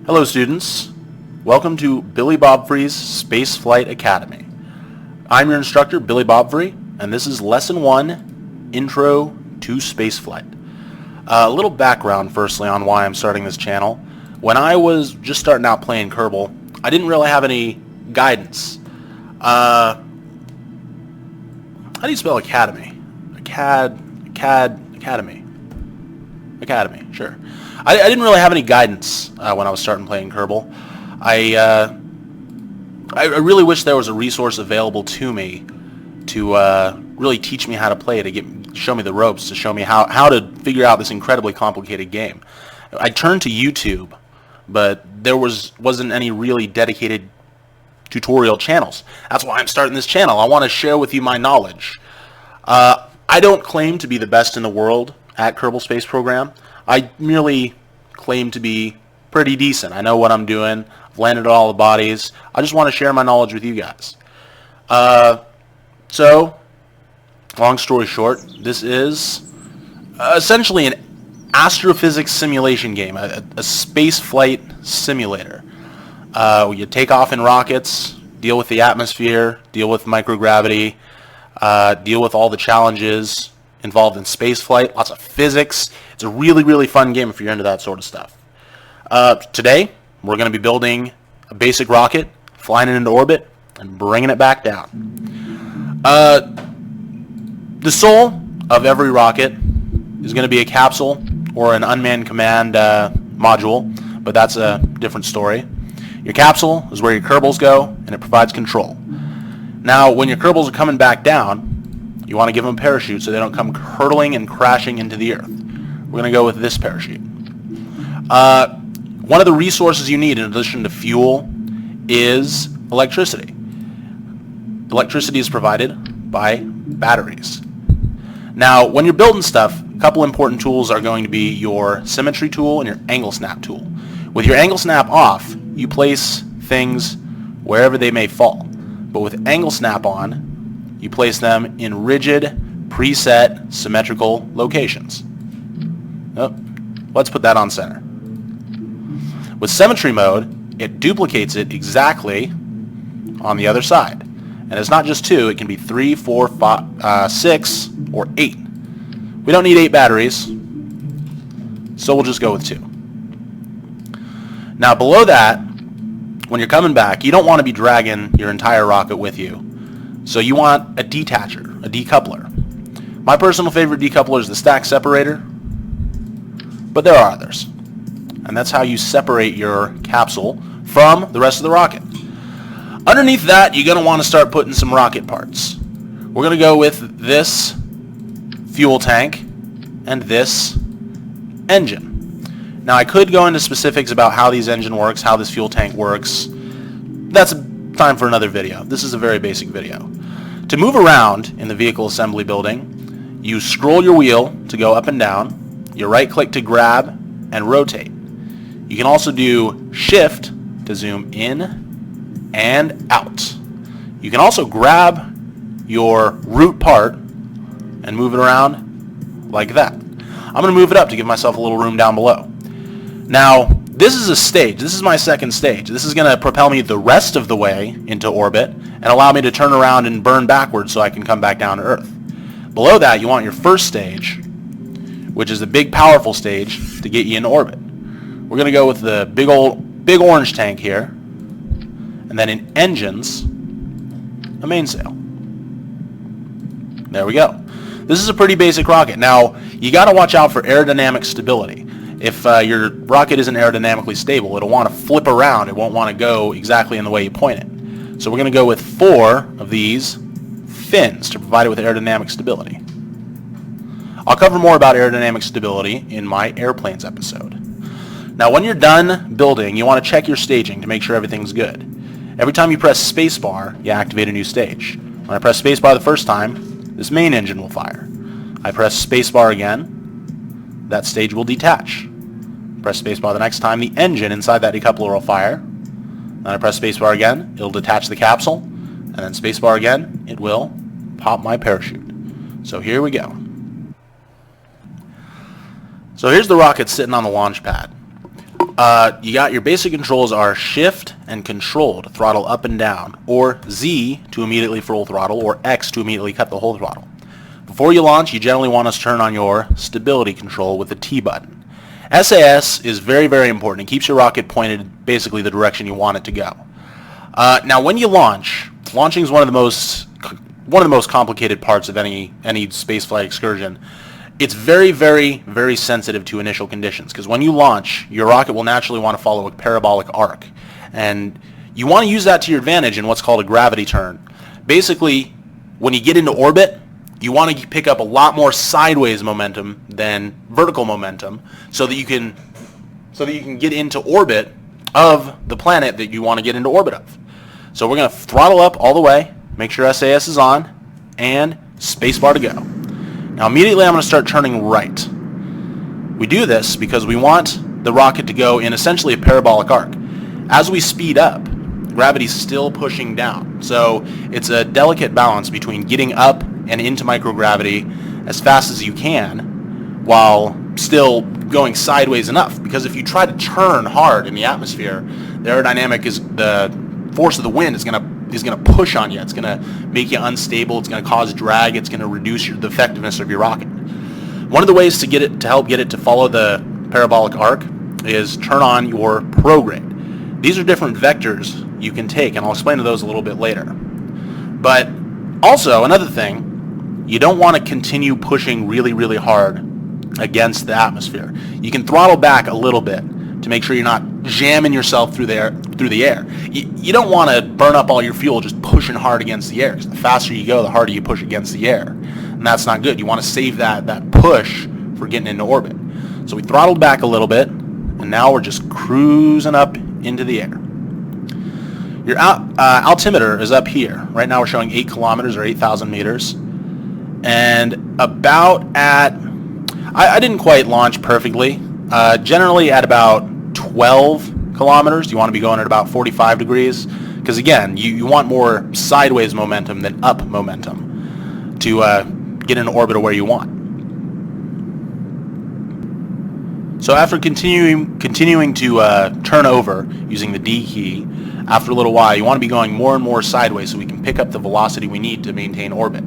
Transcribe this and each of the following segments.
Hello students, welcome to BillyBobfrey's Spaceflight Academy. I'm your instructor, BillyBobfrey, and this is Lesson 1, Intro to Spaceflight. A little background firstly on why I'm starting this channel. When I was just starting out playing Kerbal, I didn't really have any guidance. How do you spell academy? Academy, sure. I didn't really have any guidance when I was starting playing Kerbal. I really wish there was a resource available to me to really teach me how to play it, show me the ropes, to show me how to figure out this incredibly complicated game. I turned to YouTube, but there wasn't any really dedicated tutorial channels. That's why I'm starting this channel. I want to share with you my knowledge. I don't claim to be the best in the world at Kerbal Space Program. I merely claim to be pretty decent. I know what I'm doing. I've landed all the bodies. I just want to share my knowledge with you guys. So, long story short, this is essentially an astrophysics simulation game, a space flight simulator. You take off in rockets, deal with the atmosphere, deal with microgravity, deal with all the challenges involved in space flight, lots of physics. It's a really, really fun game if you're into that sort of stuff. Today, we're going to be building a basic rocket, flying it into orbit, and bringing it back down. The soul of every rocket is going to be a capsule or an unmanned command module, but that's a different story. Your capsule is where your Kerbals go, and it provides control. Now, when your Kerbals are coming back down, you want to give them a parachute so they don't come hurtling and crashing into the Earth. We're going to go with this parachute. One of the resources you need in addition to fuel is electricity. Electricity is provided by batteries. Now, when you're building stuff, a couple important tools are going to be your symmetry tool and your angle snap tool. With your angle snap off, you place things wherever they may fall. But with angle snap on, you place them in rigid, preset, symmetrical locations. Oh, let's put that on center. With symmetry mode, it duplicates it exactly on the other side. And it's not just 2, it can be 3, 4, 5, 6, or 8. We don't need 8 batteries, so we'll just go with 2. Now below that, when you're coming back, you don't want to be dragging your entire rocket with you. So you want a detacher, a decoupler. My personal favorite decoupler is the stack separator, but there are others. And that's how you separate your capsule from the rest of the rocket. Underneath that, you're going to want to start putting some rocket parts. We're going to go with this fuel tank and this engine. Now, I could go into specifics about how these engine works, how this fuel tank works. That's time for another video. This is a very basic video. To move around in the vehicle assembly building, you scroll your wheel to go up and down, you right click to grab and rotate. You can also do shift to zoom in and out. You can also grab your root part and move it around like that. I'm going to move it up to give myself a little room down below. Now, this is a stage. This is my second stage. This is going to propel me the rest of the way into orbit and allow me to turn around and burn backwards so I can come back down to Earth. Below that, you want your first stage, which is the big, powerful stage to get you into orbit. We're going to go with the big orange tank here, and then in engines, a mainsail. There we go. This is a pretty basic rocket. Now, you got to watch out for aerodynamic stability. If your rocket isn't aerodynamically stable, it'll want to flip around. It won't want to go exactly in the way you point it. So we're going to go with 4 of these fins to provide it with aerodynamic stability. I'll cover more about aerodynamic stability in my airplanes episode. Now, when you're done building, you want to check your staging to make sure everything's good. Every time you press spacebar, you activate a new stage. When I press spacebar the first time, this main engine will fire. I press spacebar again, that stage will detach. Press spacebar the next time, the engine inside that decoupler will fire. Then I press spacebar again, it'll detach the capsule, and then spacebar again, it will pop my parachute. So here we go. So here's the rocket sitting on the launch pad. you got your basic controls are shift and control to throttle up and down, or Z to immediately full throttle, or X to immediately cut the whole throttle. Before you launch, you generally want to turn on your stability control with the T button. SAS is very, very important. It keeps your rocket pointed basically the direction you want it to go. Now, when you launching is one of the most complicated parts of any spaceflight excursion. It's very, very, very sensitive to initial conditions, because when you launch, your rocket will naturally want to follow a parabolic arc, and you want to use that to your advantage in what's called a gravity turn. Basically, when you get into orbit, you want to pick up a lot more sideways momentum than vertical momentum, so that you can get into orbit of the planet that you want to get into orbit of. So we're going to throttle up all the way, make sure SAS is on, and spacebar to go. Now immediately I'm going to start turning right. We do this because we want the rocket to go in essentially a parabolic arc. As we speed up, gravity's still pushing down. So it's a delicate balance between getting up and into microgravity as fast as you can while still going sideways enough. Because if you try to turn hard in the atmosphere, the aerodynamic is the force of the wind is going to push on you. It's going to make you unstable. It's going to cause drag. It's going to reduce the effectiveness of your rocket. One of the ways to help get it to follow the parabolic arc is turn on your prograde. These are different vectors you can take, and I'll explain to those a little bit later. But also, another thing, you don't want to continue pushing really, really hard against the atmosphere. You can throttle back a little bit to make sure you're not jamming yourself through the air. You don't want to burn up all your fuel just pushing hard against the air, because the faster you go, the harder you push against the air. And that's not good. You want to save that push for getting into orbit. So we throttled back a little bit, and now we're just cruising up into the air. Your altimeter is up here. Right now we're showing 8 kilometers or 8,000 meters. And about at, I didn't quite launch perfectly. Generally at about 12 kilometers, you want to be going at about 45 degrees, because again, you want more sideways momentum than up momentum to get into orbit where you want. So after continuing to turn over using the D key, after a little while, you want to be going more and more sideways so we can pick up the velocity we need to maintain orbit.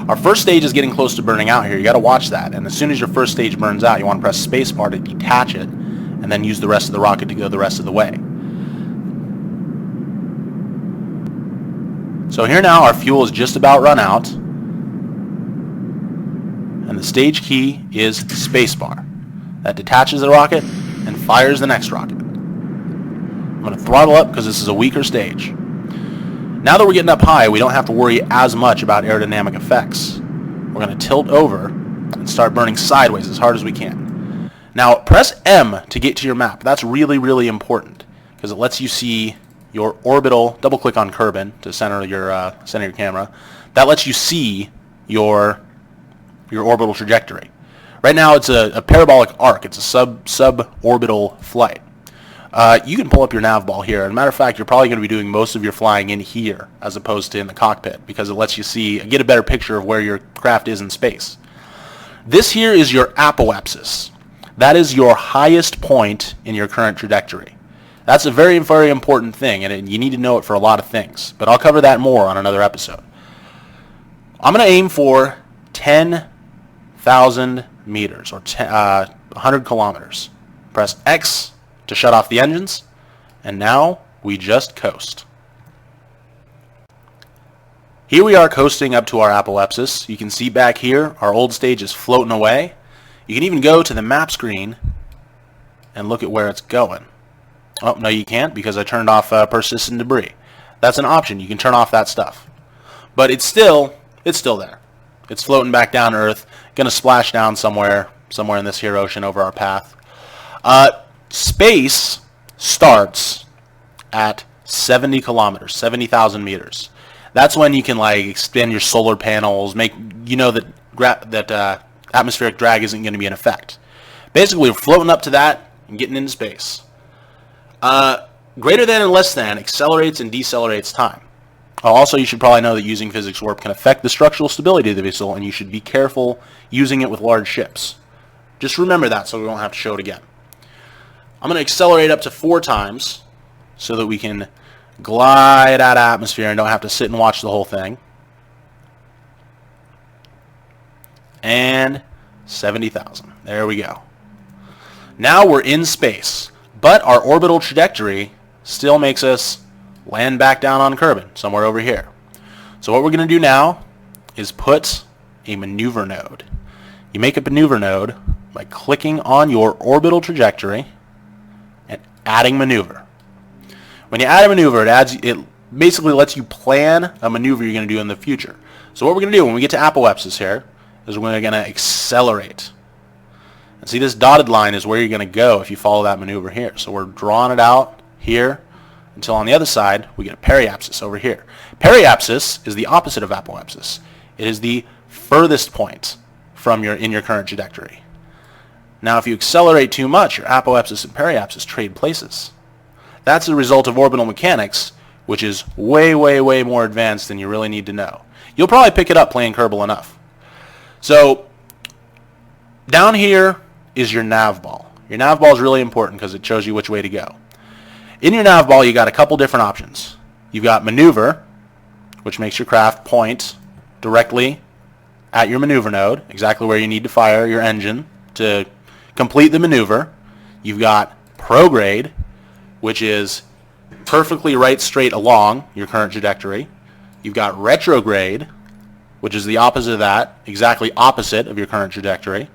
Our first stage is getting close to burning out here. You got to watch that. And as soon as your first stage burns out, you want to press spacebar to detach it, and then use the rest of the rocket to go the rest of the way. So here now, our fuel is just about run out, and the stage key is spacebar. That detaches the rocket and fires the next rocket. I'm going to throttle up because this is a weaker stage. Now that we're getting up high, we don't have to worry as much about aerodynamic effects. We're going to tilt over and start burning sideways as hard as we can. Now press M to get to your map. That's really, really important because it lets you see your orbital. Double click on Kerbin to center your camera. That lets you see your orbital trajectory. Right now it's a parabolic arc. It's a suborbital flight. You can pull up your nav ball here. As a matter of fact, you're probably going to be doing most of your flying in here as opposed to in the cockpit, because it lets you get a better picture of where your craft is in space. This here is your apoapsis. That is your highest point in your current trajectory. That's a very, very important thing, and you need to know it for a lot of things. But I'll cover that more on another episode. I'm going to aim for 10,000 meters, or 100 kilometers. Press X to shut off the engines, and now we just coast. Here we are coasting up to our apoapsis. You can see back here our old stage is floating away. You can even go to the map screen and look at where it's going. Oh, no, you can't, because I turned off persistent debris. That's an option. You can turn off that stuff. But it's still there. It's floating back down to Earth, going to splash down somewhere in this here ocean over our path. Space starts at 70 kilometers, 70,000 meters. That's when you can extend your solar panels, that atmospheric drag isn't going to be in effect. Basically, we're floating up to that and getting into space. Greater than and less than accelerates and decelerates time. Also, you should probably know that using physics warp can affect the structural stability of the vessel, and you should be careful using it with large ships. Just remember that so we won't have to show it again. I'm going to accelerate up to 4 times so that we can glide out of atmosphere and don't have to sit and watch the whole thing. And 70,000. There we go. Now we're in space, but our orbital trajectory still makes us land back down on Kerbin, somewhere over here. So what we're going to do now is put a maneuver node. You make a maneuver node by clicking on your orbital trajectory and adding maneuver. When you add a maneuver, it basically lets you plan a maneuver you're going to do in the future. So what we're going to do when we get to apoapsis here is we're going to accelerate. And see, this dotted line is where you're going to go if you follow that maneuver here. So we're drawing it out here until on the other side we get a periapsis over here. Periapsis is the opposite of apoapsis. It is the furthest point from in your current trajectory. Now if you accelerate too much, your apoapsis and periapsis trade places. That's the result of orbital mechanics, which is way, way, way more advanced than you really need to know. You'll probably pick it up playing Kerbal enough. So down here is your nav ball. Your nav ball is really important because it shows you which way to go. In your nav ball, you got a couple different options. You've got maneuver, which makes your craft point directly at your maneuver node, exactly where you need to fire your engine to complete the maneuver. You've got prograde, which is perfectly right straight along your current trajectory. You've got retrograde, which is the opposite of that, exactly opposite of your current trajectory.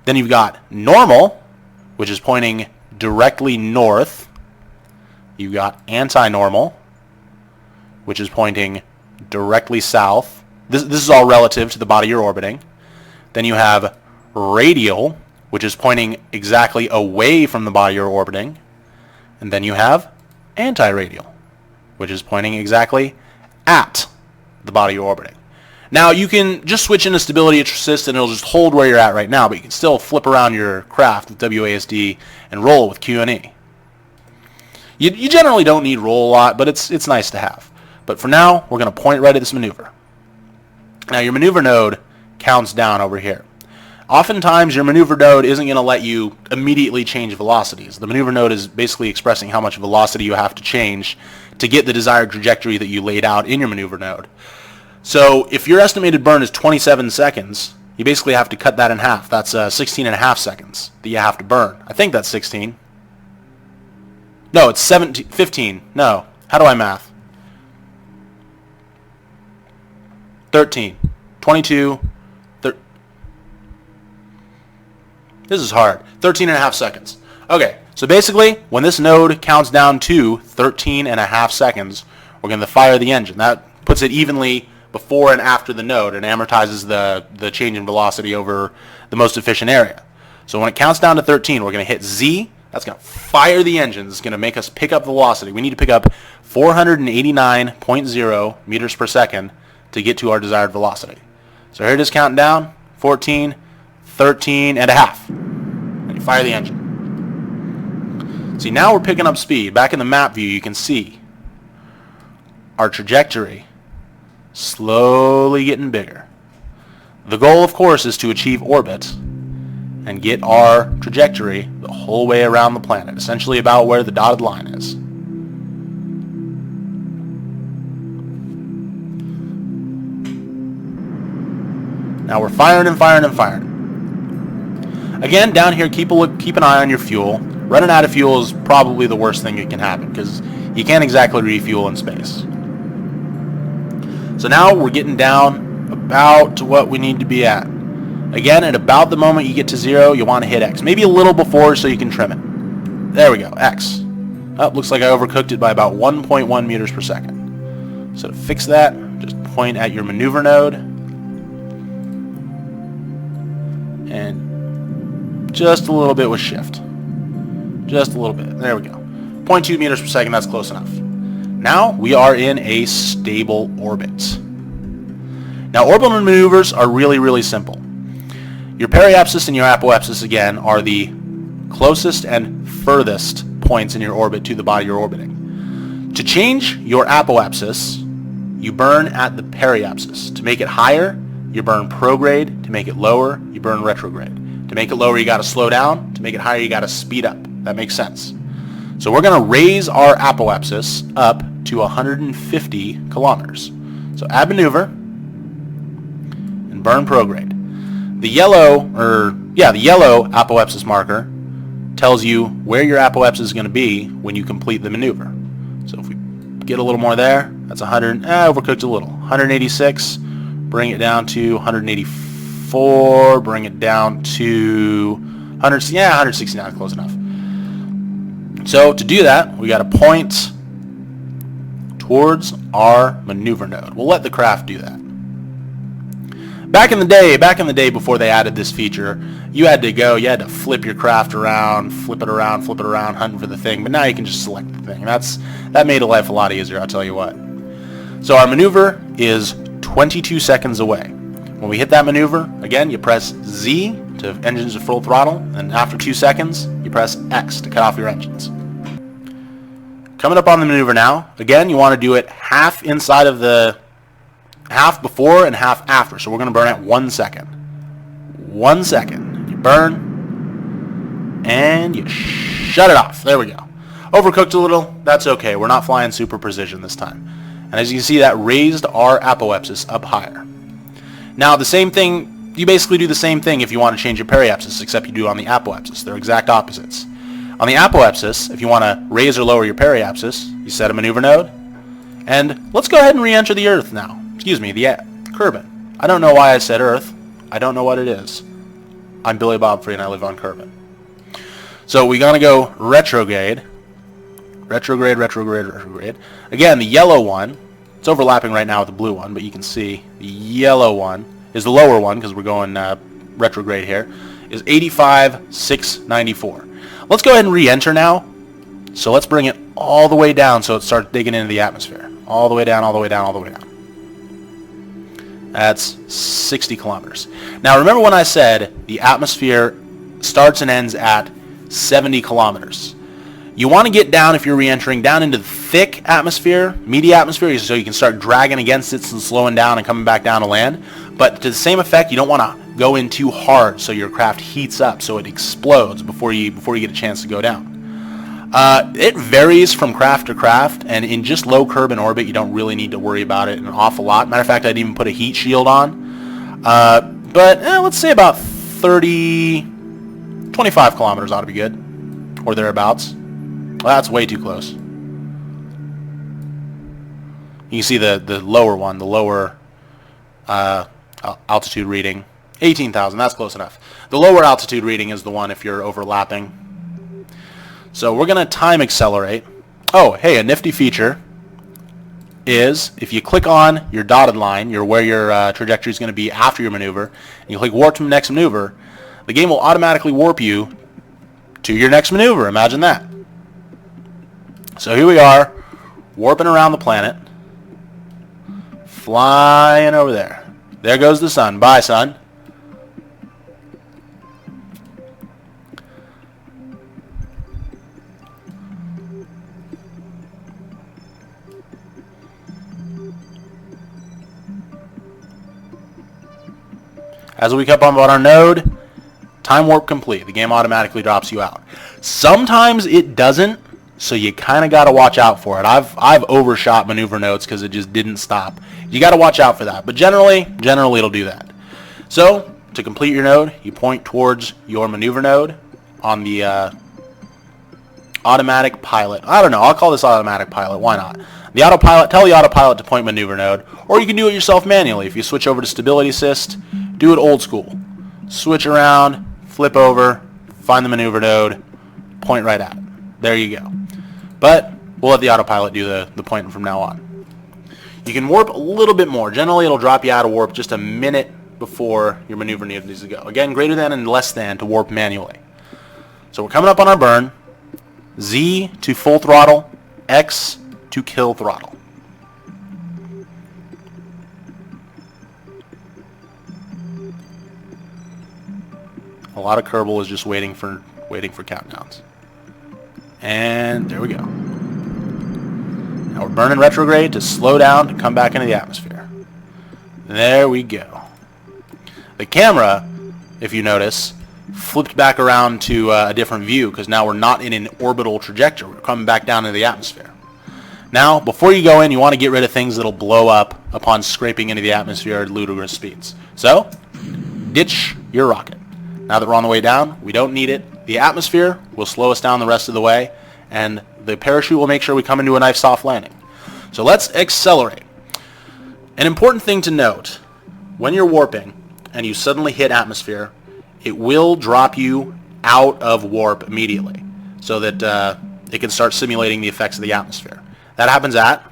Then you've got normal, which is pointing directly north. You've got anti-normal, which is pointing directly south. This is all relative to the body you're orbiting. Then you have radial, which is pointing exactly away from the body you're orbiting. And then you have anti-radial, which is pointing exactly at the body you're orbiting. Now you can just switch into stability assist and it'll just hold where you're at right now, but you can still flip around your craft with WASD and roll with Q&E. You generally don't need roll a lot, but it's nice to have. But for now, we're going to point right at this maneuver. Now your maneuver node counts down over here. Oftentimes your maneuver node isn't going to let you immediately change velocities. The maneuver node is basically expressing how much velocity you have to change to get the desired trajectory that you laid out in your maneuver node. So if your estimated burn is 27 seconds, you basically have to cut that in half. That's 16 and a half seconds that you have to burn. I think that's 16. No, it's 15. No. How do I math? 13. 22. This is hard. 13 and a half seconds. Okay, so basically, when this node counts down to 13 and a half seconds, we're going to fire the engine. That puts it evenly before and after the node and amortizes the change in velocity over the most efficient area. So when it counts down to 13, we're going to hit Z. That's going to fire the engine. It's going to make us pick up velocity. We need to pick up 489.0 meters per second to get to our desired velocity. So here it is counting down. 14, 13 and a half. And you fire the engine. See, now we're picking up speed. Back in the map view, you can see our trajectory slowly getting bigger. The goal, of course, is to achieve orbit and get our trajectory the whole way around the planet, essentially about where the dotted line is. Now we're firing and firing and firing. Again, down here, keep an eye on your fuel. Running out of fuel is probably the worst thing that can happen because you can't exactly refuel in space. So now we're getting down about to what we need to be at. Again, at about the moment you get to 0, you want to hit X. Maybe a little before so you can trim it. There we go, X. Oh, looks like I overcooked it by about 1.1 meters per second. So to fix that, just point at your maneuver node. And just a little bit with shift. Just a little bit. There we go. 0.2 meters per second, that's close enough. Now we are in a stable orbit. Now orbital maneuvers are really, really simple. Your periapsis and your apoapsis, again, are the closest and furthest points in your orbit to the body you're orbiting. To change your apoapsis, you burn at the periapsis. To make it higher, you burn prograde. To make it lower, you burn retrograde. To make it lower, you got to slow down. To make it higher, you got to speed up. That makes sense. So we're going to raise our apoapsis up to 150 kilometers. So add maneuver and burn prograde. The yellow apoapsis marker tells you where your apoapsis is going to be when you complete the maneuver. So if we get a little more there, that's 100, overcooked a little. 186, bring it down to 184, bring it down to 169, close enough. So to do that, we got to point towards our maneuver node. We'll let the craft do that. Back in the day before they added this feature, you had to flip your craft around, flip it around, hunting for the thing, but now you can just select the thing. That made life a lot easier, I'll tell you what. So our maneuver is 22 seconds away. When we hit that maneuver, again, you press Z to engines to full throttle, and after 2 seconds, you press X to cut off your engines. Coming up on the maneuver now, again, you want to do it half inside of the half before and half after. So we're going to burn at 1 second. 1 second. You burn and you shut it off. There we go. Overcooked a little. That's okay. We're not flying super precision this time. And as you can see, that raised our apoapsis up higher. Now the same thing, you basically do the same thing if you want to change your periapsis, except you do it on the apoapsis. They're exact opposites. On the apoapsis, if you want to raise or lower your periapsis, you set a maneuver node. And let's go ahead and re-enter the Earth now. Excuse me, the Kerbin. I don't know why I said Earth. I don't know what it is. I'm BillyBobfrey and I live on Kerbin. So we're going to go retrograde. Retrograde. Again, the yellow one, it's overlapping right now with the blue one, but you can see the yellow one is the lower one because we're going retrograde here, is 85,694. Let's go ahead and re-enter now. So let's bring it all the way down so it starts digging into the atmosphere. All the way down, all the way down, all the way down. That's 60 kilometers. Now remember when I said the atmosphere starts and ends at 70 kilometers. You want to get down, if you're re-entering, down into the thick atmosphere, meaty atmosphere, so you can start dragging against it and slowing down and coming back down to land. But to the same effect, you don't want to go in too hard so your craft heats up so it explodes before you get a chance to go down. It varies from craft to craft, and in just low Kerbin orbit, you don't really need to worry about it an awful lot. Matter of fact, I'd even put a heat shield on. But let's say about 25 kilometers ought to be good, or thereabouts. Well, that's way too close. You can see the lower one, the lower altitude reading, 18,000. That's close enough. The lower altitude reading is the one if you're overlapping. So we're going to time accelerate. Oh, hey, a nifty feature is if you click on your dotted line, where your trajectory is going to be after your maneuver, and you click warp to the next maneuver, the game will automatically warp you to your next maneuver. Imagine that. So here we are, warping around the planet, flying over there. There goes the sun. Bye, sun. As we come up on our node, time warp complete. The game automatically drops you out. Sometimes it doesn't, so you kind of got to watch out for it. I've overshot maneuver nodes because it just didn't stop. You got to watch out for that. But generally it'll do that. So to complete your node, you point towards your maneuver node on the automatic pilot. I don't know. I'll call this automatic pilot. Why not? The autopilot. Tell the autopilot to point maneuver node, or you can do it yourself manually. If you switch over to stability assist, do it old school. Switch around, flip over, find the maneuver node, point right at it. There you go. But we'll let the autopilot do the pointing from now on. You can warp a little bit more. Generally, it'll drop you out of warp just a minute before your maneuver needs to go. Again, greater than and less than to warp manually. So we're coming up on our burn. Z to full throttle, X to kill throttle. A lot of Kerbal is just waiting for countdowns. And there we go. Now we're burning retrograde to slow down to come back into the atmosphere. There we go. The camera, if you notice, flipped back around to a different view because now we're not in an orbital trajectory. We're coming back down into the atmosphere. Now, before you go in, you want to get rid of things that'll blow up upon scraping into the atmosphere at ludicrous speeds. So, ditch your rocket. Now that we're on the way down, we don't need it. The atmosphere will slow us down the rest of the way, and the parachute will make sure we come into a nice soft landing. So let's accelerate. An important thing to note, when you're warping and you suddenly hit atmosphere, it will drop you out of warp immediately so that it can start simulating the effects of the atmosphere. That happens at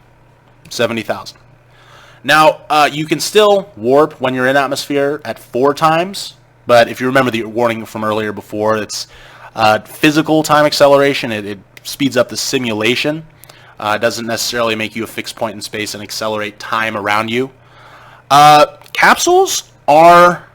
70,000. Now, you can still warp when you're in atmosphere at 4 times, but if you remember the warning from earlier before, it's physical time acceleration. It speeds up the simulation. It doesn't necessarily make you a fixed point in space and accelerate time around you. Capsules are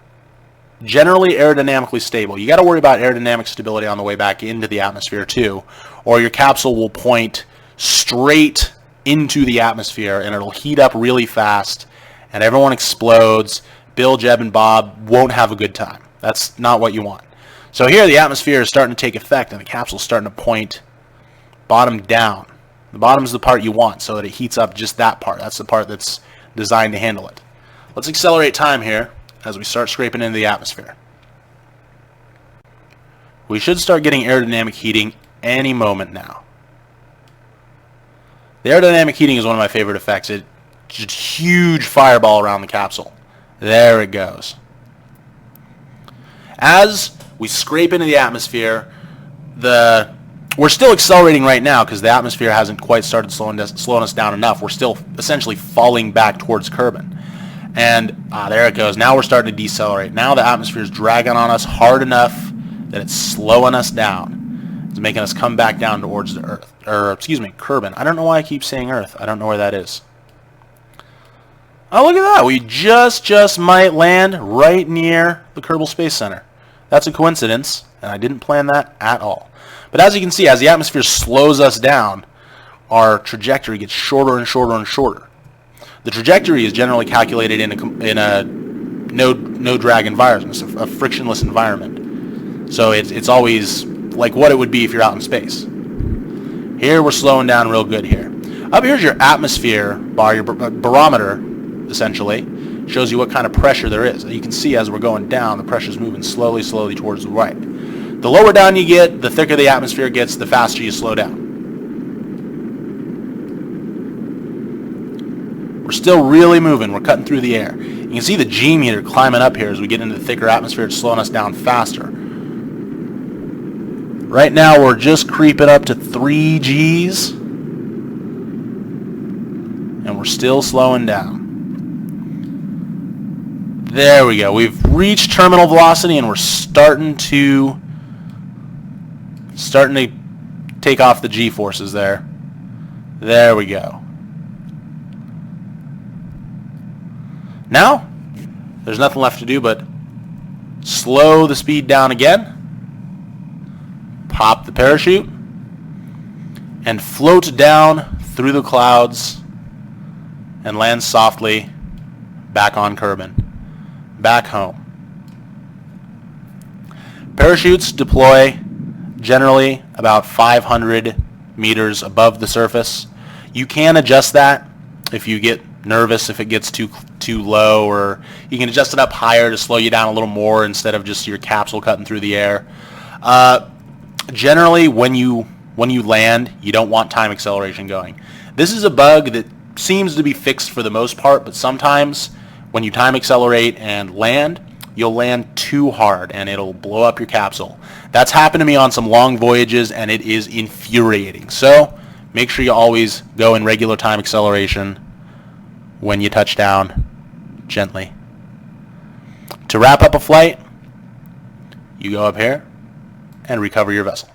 generally aerodynamically stable. You got to worry about aerodynamic stability on the way back into the atmosphere too, or your capsule will point straight into the atmosphere and it'll heat up really fast and everyone explodes. Bill, Jeb, and Bob won't have a good time. That's not what you want. So here the atmosphere is starting to take effect and the capsule's starting to point bottom down. The bottom is the part you want so that it heats up just that part. That's the part that's designed to handle it. Let's accelerate time here as we start scraping into the atmosphere. We should start getting aerodynamic heating any moment now. The aerodynamic heating is one of my favorite effects. It's just a huge fireball around the capsule. There it goes. As we scrape into the atmosphere, we're still accelerating right now because the atmosphere hasn't quite started slowing us down enough. We're still essentially falling back towards Kerbin. And there it goes. Now we're starting to decelerate. Now the atmosphere is dragging on us hard enough that it's slowing us down. It's making us come back down towards the Earth. Kerbin. I don't know why I keep saying Earth. I don't know where that is. Oh, look at that. We just might land right near the Kerbal Space Center. That's a coincidence, and I didn't plan that at all. But as you can see, as the atmosphere slows us down, our trajectory gets shorter and shorter and shorter. The trajectory is generally calculated in a no drag environment, a frictionless environment. So it's always like what it would be if you're out in space. Here we're slowing down real good here. Up here's your atmosphere bar, your barometer, essentially, shows you what kind of pressure there is. You can see as we're going down, the pressure's moving slowly towards the right. The lower down you get, the thicker the atmosphere gets, the faster you slow down. We're still really moving. We're cutting through the air. You can see the G meter climbing up here as we get into the thicker atmosphere. It's slowing us down faster. Right now we're just creeping up to 3 Gs. And we're still slowing down. There we go. We've reached terminal velocity and we're starting to take off the G-forces there. There we go. Now, there's nothing left to do but slow the speed down again, pop the parachute, and float down through the clouds and land softly back on Kerbin, back home. Parachutes deploy generally about 500 meters above the surface. You can adjust that if you get nervous, if it gets too low, or you can adjust it up higher to slow you down a little more instead of just your capsule cutting through the air. Generally, when you land, you don't want time acceleration going. This is a bug that seems to be fixed for the most part, but sometimes when you time accelerate and land, you'll land too hard and it'll blow up your capsule. That's happened to me on some long voyages and it is infuriating. So make sure you always go in regular time acceleration when you touch down gently. To wrap up a flight, you go up here and recover your vessel.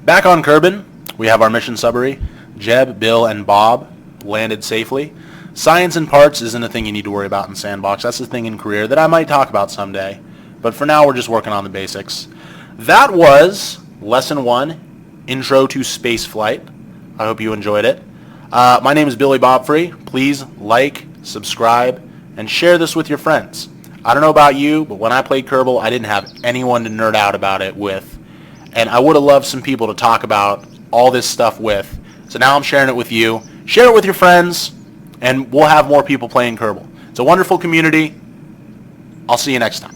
Back on Kerbin, we have our mission summary. Jeb, Bill, and Bob landed safely. Science and parts isn't a thing you need to worry about in Sandbox. That's a thing in career that I might talk about someday. But for now, we're just working on the basics. That was Lesson 1, Intro to Spaceflight. I hope you enjoyed it. My name is BillyBobfrey. Please like, subscribe, and share this with your friends. I don't know about you, but when I played Kerbal, I didn't have anyone to nerd out about it with, and I would have loved some people to talk about all this stuff with. So now I'm sharing it with you. Share it with your friends, and we'll have more people playing Kerbal. It's a wonderful community. I'll see you next time.